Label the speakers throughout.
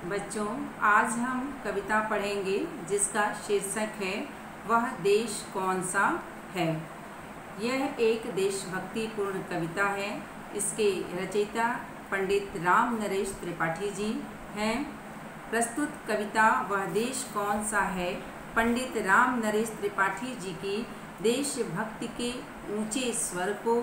Speaker 1: बच्चों, आज हम कविता पढ़ेंगे जिसका शीर्षक है वह देश कौन सा है। यह एक देशभक्तिपूर्ण कविता है। इसके रचयिता पंडित राम नरेश त्रिपाठी जी हैं। प्रस्तुत कविता वह देश कौन सा है पंडित राम नरेश त्रिपाठी जी की देशभक्ति के ऊंचे स्वर को,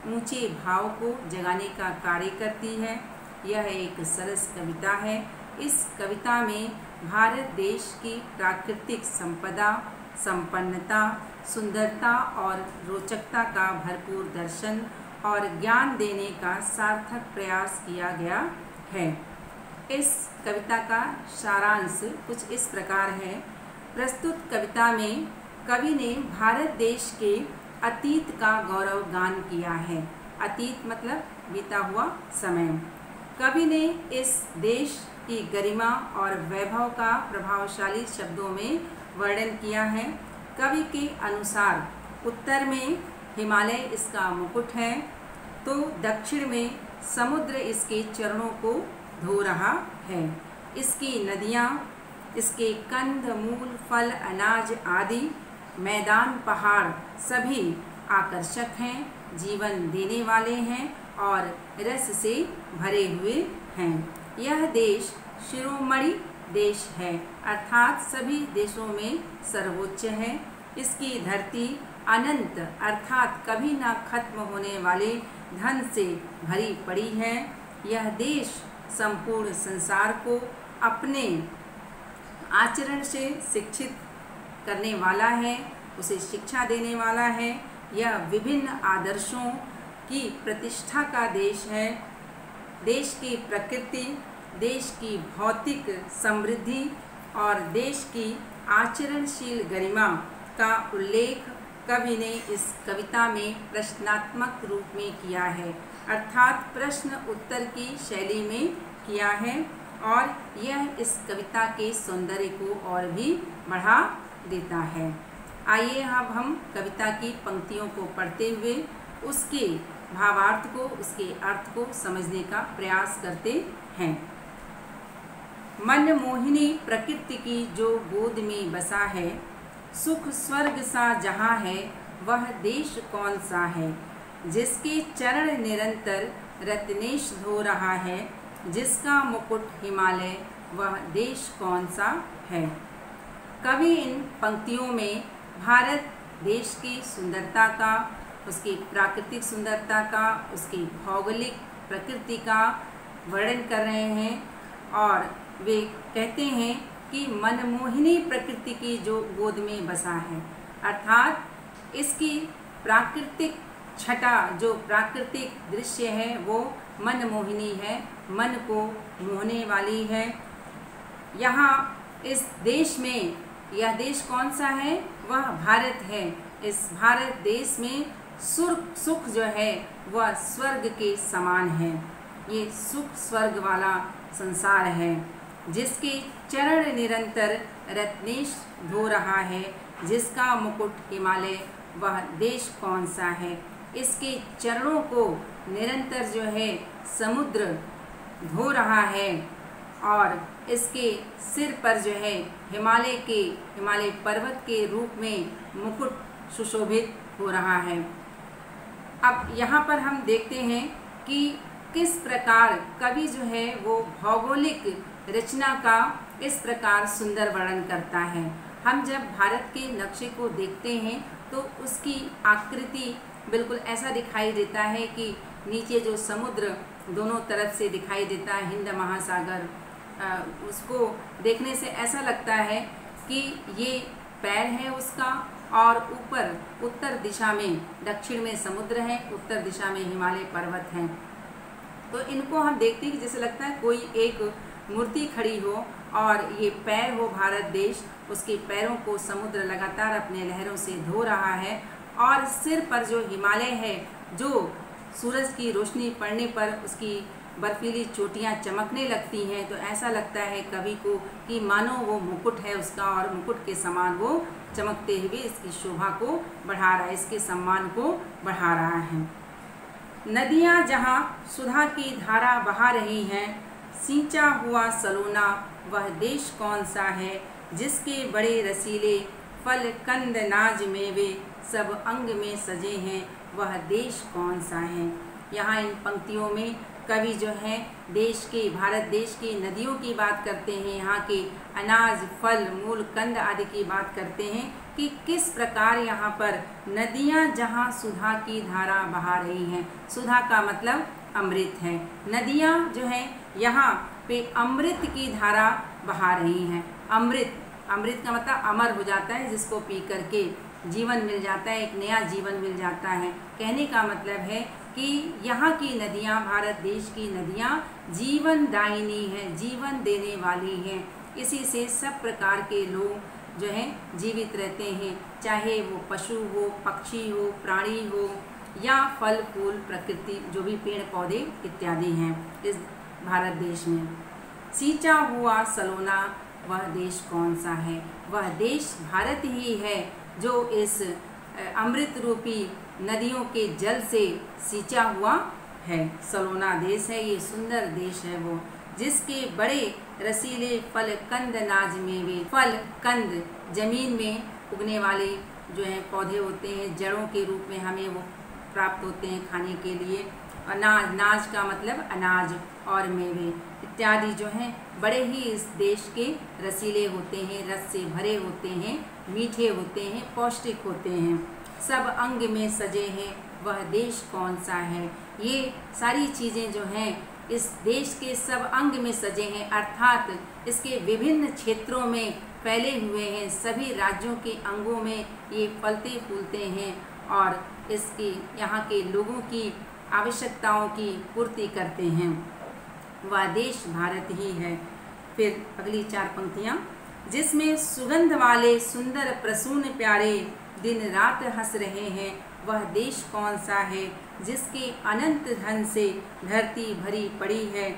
Speaker 1: ऊंचे भाव को जगाने का कार्य करती है। यह एक सरस कविता है। इस कविता में भारत देश की प्राकृतिक संपदा, संपन्नता, सुंदरता और रोचकता का भरपूर दर्शन और ज्ञान देने का सार्थक प्रयास किया गया है। इस कविता का सारांश कुछ इस प्रकार है। प्रस्तुत कविता में कवि ने भारत देश के अतीत का गौरव गान किया है। अतीत मतलब बीता हुआ समय। कवि ने इस देश की गरिमा और वैभव का प्रभावशाली शब्दों में वर्णन किया है। कवि के अनुसार उत्तर में हिमालय इसका मुकुट है, तो दक्षिण में समुद्र इसके चरणों को धो रहा है। इसकी नदियाँ, इसके कंद, मूल, फल, अनाज आदि, मैदान, पहाड़ सभी आकर्षक हैं, जीवन देने वाले हैं और रस से भरे हुए हैं। यह देश शिरोमणि देश है, अर्थात सभी देशों में सर्वोच्च है। इसकी धरती अनंत अर्थात कभी ना खत्म होने वाले धन से भरी पड़ी है। यह देश संपूर्ण संसार को अपने आचरण से शिक्षित करने वाला है, उसे शिक्षा देने वाला है। यह विभिन्न आदर्शों की प्रतिष्ठा का देश है। देश की प्रकृति, देश की भौतिक समृद्धि और देश की आचरणशील गरिमा का उल्लेख कवि ने इस कविता में प्रश्नात्मक रूप में किया है, अर्थात प्रश्न उत्तर की शैली में किया है और यह इस कविता के सौंदर्य को और भी बढ़ा देता है। आइए अब हम कविता की पंक्तियों को पढ़ते हुए उसके भावार्थ को, उसके अर्थ को समझने का प्रयास करते हैं। मनमोहिनी प्रकृति की जो गोद में बसा है, सुख स्वर्ग सा जहाँ है, वह देश कौन सा है। जिसके चरण निरंतर रत्नेश धो रहा है, जिसका मुकुट हिमालय, वह देश कौन सा है। कवि इन पंक्तियों में भारत देश की सुंदरता का, उसकी प्राकृतिक सुंदरता का, उसकी भौगोलिक प्रकृति का वर्णन कर रहे हैं और वे कहते हैं कि मनमोहिनी प्रकृति की जो गोद में बसा है, अर्थात इसकी प्राकृतिक छटा, जो प्राकृतिक दृश्य है वो मनमोहिनी है, मन को मोहने वाली है। यहाँ इस देश में, यह देश कौन सा है, वह भारत है। इस भारत देश में सुख जो है वह स्वर्ग के समान है। ये सुख स्वर्ग वाला संसार है। जिसके चरण निरंतर रत्नेश धो रहा है, जिसका मुकुट हिमालय, वह देश कौन सा है। इसके चरणों को निरंतर जो है समुद्र धो रहा है और इसके सिर पर जो है हिमालय पर्वत के रूप में मुकुट सुशोभित हो रहा है। अब यहाँ पर हम देखते हैं कि किस प्रकार कवि जो है वो भौगोलिक रचना का इस प्रकार सुंदर वर्णन करता है। हम जब भारत के नक्शे को देखते हैं तो उसकी आकृति बिल्कुल ऐसा दिखाई देता है कि नीचे जो समुद्र दोनों तरफ से दिखाई देता है, हिंद महासागर, उसको देखने से ऐसा लगता है कि ये पैर है उसका और ऊपर उत्तर दिशा में, दक्षिण में समुद्र है, उत्तर दिशा में हिमालय पर्वत हैं। तो इनको हम देखते हैं कि जैसे लगता है कोई एक मूर्ति खड़ी हो और ये पैर हो भारत देश, उसके पैरों को समुद्र लगातार अपने लहरों से धो रहा है और सिर पर जो हिमालय है, जो सूरज की रोशनी पड़ने पर उसकी बर्फीली चोटियाँ चमकने लगती हैं, तो ऐसा लगता है कवि को कि मानो वो मुकुट है उसका और मुकुट के समान वो चमकते हुए इसकी शोभा को बढ़ा रहा है, इसके सम्मान को बढ़ा रहा है। नदियाँ जहाँ सुधा की धारा बहा रही हैं, सींचा हुआ सलोना वह देश कौन सा है, जिसके बड़े रसीले फल कंद नाज मेवे सब अंग में सजे हैं, वह देश कौन सा है। यहाँ इन पंक्तियों में कवि जो है देश के, भारत देश की नदियों की बात करते हैं, यहाँ के अनाज फल मूल कंद आदि की बात करते हैं कि किस प्रकार यहाँ पर नदियाँ जहाँ सुधा की धारा बहा रही हैं। सुधा का मतलब अमृत है। नदियाँ जो है यहाँ पे अमृत की धारा बहा रही हैं। अमृत, अमृत का मतलब अमर हो जाता है, जिसको पी करके जीवन मिल जाता है, एक नया जीवन मिल जाता है। कहने का मतलब है कि यहाँ की नदियाँ, भारत देश की नदियाँ जीवनदायिनी हैं, जीवन देने वाली हैं। इसी से सब प्रकार के लोग जो हैं जीवित रहते हैं, चाहे वो पशु हो, पक्षी हो, प्राणी हो या फल फूल प्रकृति जो भी पेड़ पौधे इत्यादि हैं इस भारत देश में। सींचा हुआ सलोना वह देश कौन सा है, वह देश भारत ही है जो इस अमृत रूपी नदियों के जल से सींचा हुआ है। सलोना देश है, ये सुंदर देश है वो, जिसके बड़े रसीले फल कंद नाज मेवे, फल कंद जमीन में उगने वाले जो हैं पौधे होते हैं, जड़ों के रूप में हमें वो प्राप्त होते हैं खाने के लिए। अनाज, नाज का मतलब अनाज और मेवे इत्यादि जो हैं बड़े ही इस देश के रसीले होते हैं, रस से भरे होते हैं, मीठे होते हैं, पौष्टिक होते हैं। सब अंग में सजे हैं, वह देश कौन सा है। ये सारी चीज़ें जो हैं इस देश के सब अंग में सजे हैं, अर्थात इसके विभिन्न क्षेत्रों में फैले हुए हैं। सभी राज्यों के अंगों में ये फलते फूलते हैं और इसकी यहाँ के लोगों की आवश्यकताओं की पूर्ति करते हैं। वह देश भारत ही है। फिर अगली 4 पंक्तियाँ, जिसमें सुगंध वाले सुंदर प्रसून प्यारे दिन रात हंस रहे हैं, वह देश कौन सा है, जिसके अनंत धन से धरती भरी पड़ी है,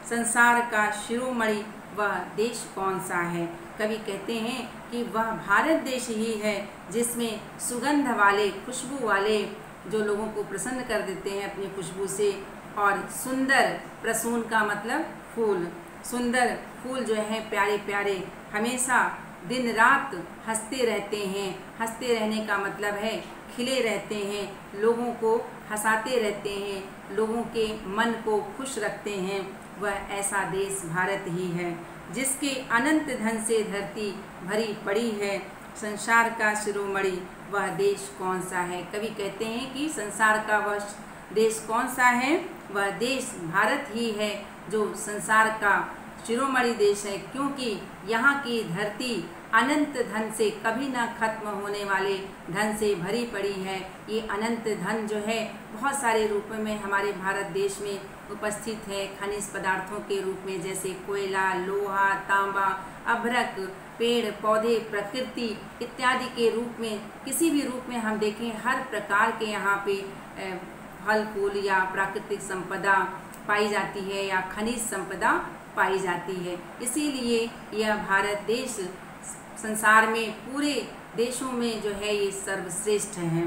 Speaker 1: संसार का शिरोमणि वह देश कौन सा है। कवि कहते हैं कि वह भारत देश ही है जिसमें सुगंध वाले, खुशबू वाले, जो लोगों को प्रसन्न कर देते हैं अपनी खुशबू से, और सुंदर, प्रसून का मतलब फूल, सुंदर फूल जो हैं प्यारे प्यारे हमेशा दिन रात हंसते रहते हैं। हंसते रहने का मतलब है खिले रहते हैं, लोगों को हंसाते रहते हैं, लोगों के मन को खुश रखते हैं। वह ऐसा देश भारत ही है जिसके अनंत धन से धरती भरी पड़ी है, संसार का शिरोमणि वह देश कौन सा है। कवि कहते हैं कि संसार का वह देश कौन सा है, वह देश भारत ही है जो संसार का शिरोमणि देश है, क्योंकि यहाँ की धरती अनंत धन से, कभी ना खत्म होने वाले धन से भरी पड़ी है। ये अनंत धन जो है बहुत सारे रूपों में हमारे भारत देश में उपस्थित है, खनिज पदार्थों के रूप में, जैसे कोयला, लोहा, तांबा, अभ्रक, पेड़ पौधे, प्रकृति इत्यादि के रूप में, किसी भी रूप में हम देखें हर प्रकार के यहाँ पे फल फूल या प्राकृतिक संपदा पाई जाती है या खनिज संपदा पाई जाती है। इसीलिए यह भारत देश संसार में पूरे देशों में जो है ये सर्वश्रेष्ठ है।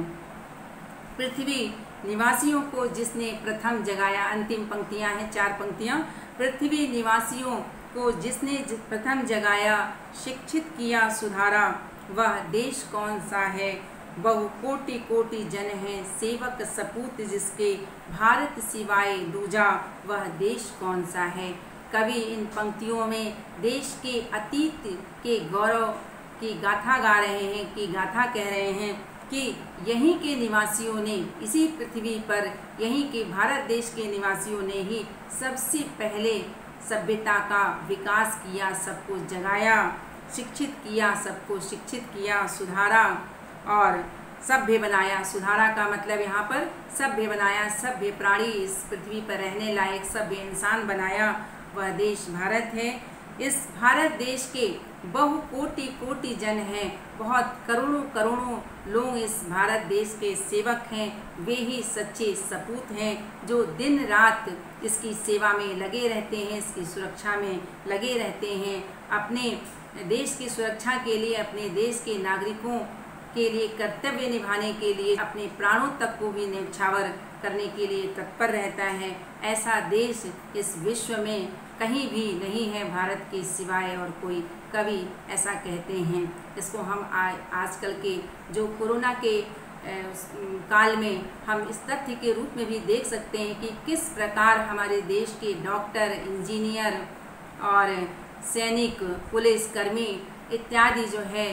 Speaker 1: पृथ्वी निवासियों को जिसने प्रथम जगाया, अंतिम पंक्तियां हैं 4 पंक्तियां। पृथ्वी निवासियों को जिसने प्रथम जगाया, शिक्षित किया सुधारा, वह देश कौन सा है। बहु कोटि कोटि जन हैं, सेवक सपूत जिसके, भारत सिवाय दूजा, वह देश कौन सा है। कवि इन पंक्तियों में देश के अतीत के गौरव की गाथा गा रहे हैं, कि गाथा कह रहे हैं कि यहीं के निवासियों ने, इसी पृथ्वी पर यहीं के भारत देश के निवासियों ने ही सबसे पहले सभ्यता का विकास किया, सबको जगाया, शिक्षित किया, सबको शिक्षित किया, सुधारा और सभ्य बनाया। सुधारा का मतलब यहाँ पर सभ्य बनाया, सभ्य प्राणी, इस पृथ्वी पर रहने लायक सभ्य इंसान बनाया, वह देश भारत है। इस भारत देश के बहु कोटि कोटि जन हैं, बहुत करोड़ों करोड़ों लोग इस भारत देश के सेवक हैं। वे ही सच्चे सपूत हैं जो दिन रात इसकी सेवा में लगे रहते हैं, इसकी सुरक्षा में लगे रहते हैं, अपने देश की सुरक्षा के लिए, अपने देश के नागरिकों के लिए कर्तव्य निभाने के लिए, अपने प्राणों तक को भी न्यौछावर करने के लिए तत्पर रहता है। ऐसा देश इस विश्व में कहीं भी नहीं है भारत के सिवाय और कोई कवि, ऐसा कहते हैं। इसको हम आजकल के जो कोरोना के काल में हम इस तथ्य के रूप में भी देख सकते हैं कि किस प्रकार हमारे देश के डॉक्टर, इंजीनियर और सैनिक, पुलिसकर्मी इत्यादि जो है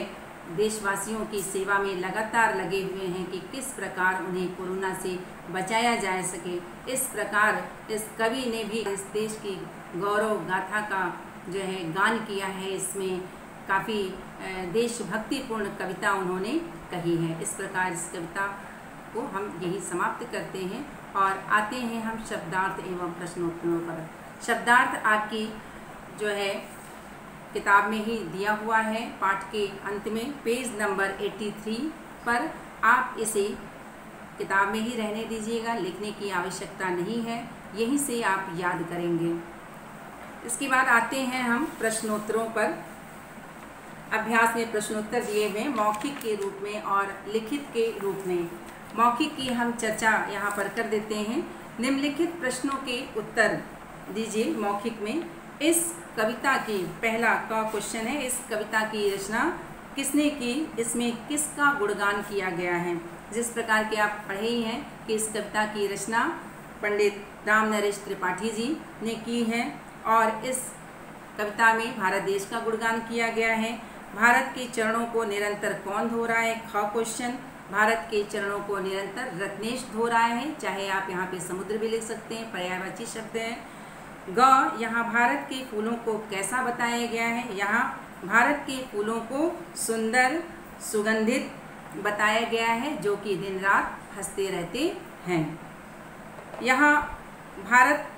Speaker 1: देशवासियों की सेवा में लगातार लगे हुए हैं कि किस प्रकार उन्हें कोरोना से बचाया जा सके। इस प्रकार इस कवि ने भी इस देश की गौरव गाथा का जो है गान किया है। इसमें काफ़ी देशभक्तिपूर्ण कविता उन्होंने कही है। इस प्रकार इस कविता को हम यही समाप्त करते हैं और आते हैं हम शब्दार्थ एवं प्रश्नोत्तरों पर। शब्दार्थ आपकी जो है किताब में ही दिया हुआ है, पाठ के अंत में पेज नंबर 83 पर। आप इसे किताब में ही रहने दीजिएगा, लिखने की आवश्यकता नहीं है, यहीं से आप याद करेंगे। इसके बाद आते हैं हम प्रश्नोत्तरों पर। अभ्यास में प्रश्नोत्तर दिए हुए मौखिक के रूप में और लिखित के रूप में। मौखिक की हम चर्चा यहाँ पर कर देते हैं। निम्नलिखित प्रश्नों के उत्तर दीजिए मौखिक में। इस कविता की पहला का क्वेश्चन है, इस कविता की रचना किसने की, इसमें किसका गुणगान किया गया है। जिस प्रकार के आप पढ़े ही हैं कि इस कविता की रचना पंडित राम नरेश त्रिपाठी जी ने की है और इस कविता में भारत देश का गुणगान किया गया है। भारत के चरणों को निरंतर कौन धो रहा है, ख क्वेश्चन। भारत के चरणों को निरंतर रत्नेश धो रहा है, चाहे आप यहाँ पे समुद्र भी लिख सकते हैं, पर्यायवाची शब्द है। ग, यहाँ भारत के फूलों को कैसा बताया गया है, यहाँ भारत के फूलों को सुंदर, सुगंधित बताया गया है जो कि दिन रात हंसते रहते हैं। यहाँ भारत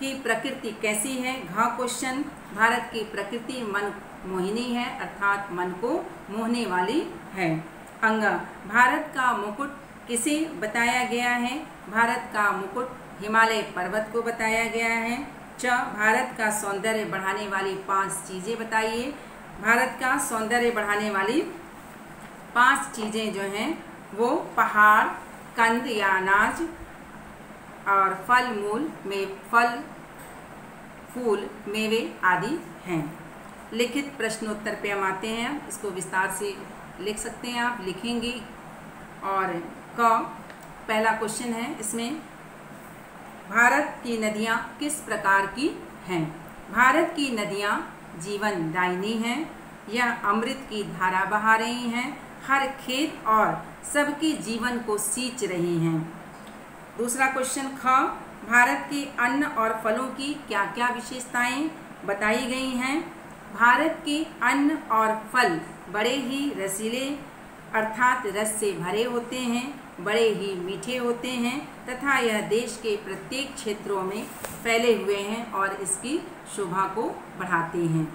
Speaker 1: की प्रकृति कैसी है, घ क्वेश्चन। भारत की प्रकृति मन मोहिनी है, अर्थात मन को मोहने वाली है। अंग, भारत का मुकुट किसे बताया गया है, भारत का मुकुट हिमालय पर्वत को बताया गया है। च, भारत का सौंदर्य बढ़ाने वाली 5 चीज़ें बताइए। भारत का सौंदर्य बढ़ाने वाली 5 चीज़ें जो हैं वो पहाड़, कंद या अनाज और फल मूल में फल, फूल, मेवे आदि हैं। लिखित प्रश्नोत्तर पे हम आते हैं। इसको विस्तार से लिख सकते हैं, आप लिखेंगे। और क, पहला क्वेश्चन है, इसमें भारत की नदियाँ किस प्रकार की हैं। भारत की नदियाँ जीवन दायिनी हैं, यह अमृत की धारा बहा रही हैं, हर खेत और सबके जीवन को सींच रही हैं। दूसरा क्वेश्चन ख, भारत के अन्न और फलों की क्या क्या विशेषताएं बताई गई हैं। भारत के अन्न और फल बड़े ही रसीले अर्थात रस से भरे होते हैं, बड़े ही मीठे होते हैं तथा यह देश के प्रत्येक क्षेत्रों में फैले हुए हैं और इसकी शोभा को बढ़ाते हैं।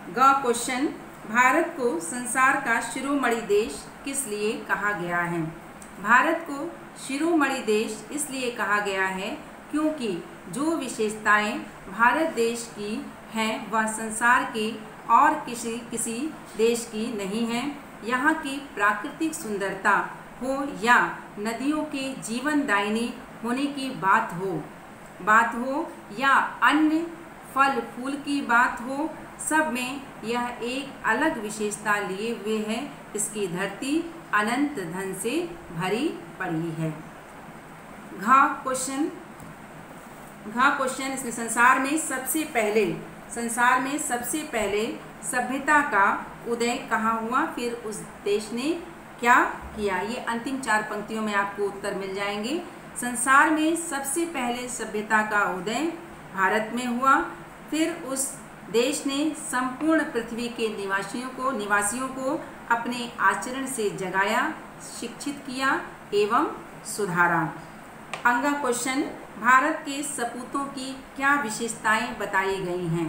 Speaker 1: ग क्वेश्चन, भारत को संसार का शिरोमणि देश किस लिए कहा गया है। भारत को शिरोमणि देश इसलिए कहा गया है क्योंकि जो विशेषताएं भारत देश की हैं वह संसार के और किसी देश की नहीं हैं। यहाँ की प्राकृतिक सुंदरता हो या नदियों के जीवनदायिनी होने की बात हो या अन्य फल फूल की बात हो, सब में यह एक अलग विशेषता लिए हुए है। इसकी धरती अनंत धन से भरी पड़ी है। घ क्वेश्चन, इसमें संसार में सबसे पहले सभ्यता का उदय कहाँ हुआ, फिर उस देश ने क्या किया। ये अंतिम 4 पंक्तियों में आपको उत्तर मिल जाएंगे। संसार में सबसे पहले सभ्यता का उदय भारत में हुआ, फिर उस देश ने संपूर्ण पृथ्वी के निवासियों को अपने आचरण से जगाया, शिक्षित किया एवं सुधारा। अंगा क्वेश्चन, भारत के सपूतों की क्या विशेषताएं बताई गई हैं।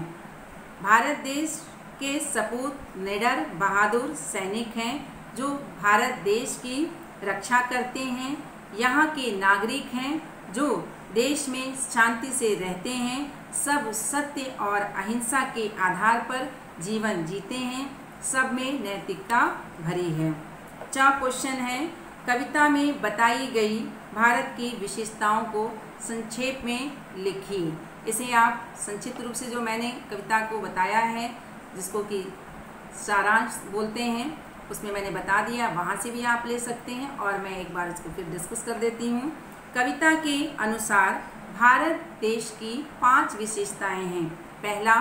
Speaker 1: भारत देश के सपूत निडर बहादुर सैनिक हैं जो भारत देश की रक्षा करते हैं। यहाँ के नागरिक हैं जो देश में शांति से रहते हैं, सब सत्य और अहिंसा के आधार पर जीवन जीते हैं, सब में नैतिकता भरी है। चा क्वेश्चन है, कविता में बताई गई भारत की विशेषताओं को संक्षेप में लिखिए। इसे आप संक्षिप्त रूप से जो मैंने कविता को बताया है, जिसको कि सारांश बोलते हैं, उसमें मैंने बता दिया, वहाँ से भी आप ले सकते हैं। और मैं एक बार इसको फिर डिस्कस कर देती हूँ। कविता के अनुसार भारत देश की 5 विशेषताएं हैं। पहला,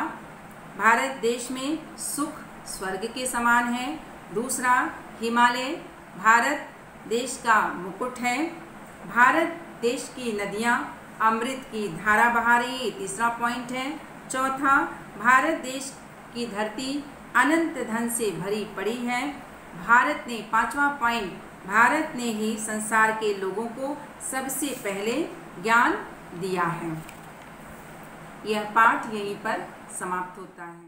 Speaker 1: भारत देश में सुख स्वर्ग के समान है। दूसरा, हिमालय भारत देश का मुकुट है। भारत देश की नदियाँ अमृत की धारा बहा रही है, तीसरा पॉइंट है। चौथा, भारत देश की धरती अनंत धन से भरी पड़ी है। भारत ने, पांचवा पॉइंट, भारत ने ही संसार के लोगों को सबसे पहले ज्ञान दिया है। यह पाठ यहीं पर समाप्त होता है।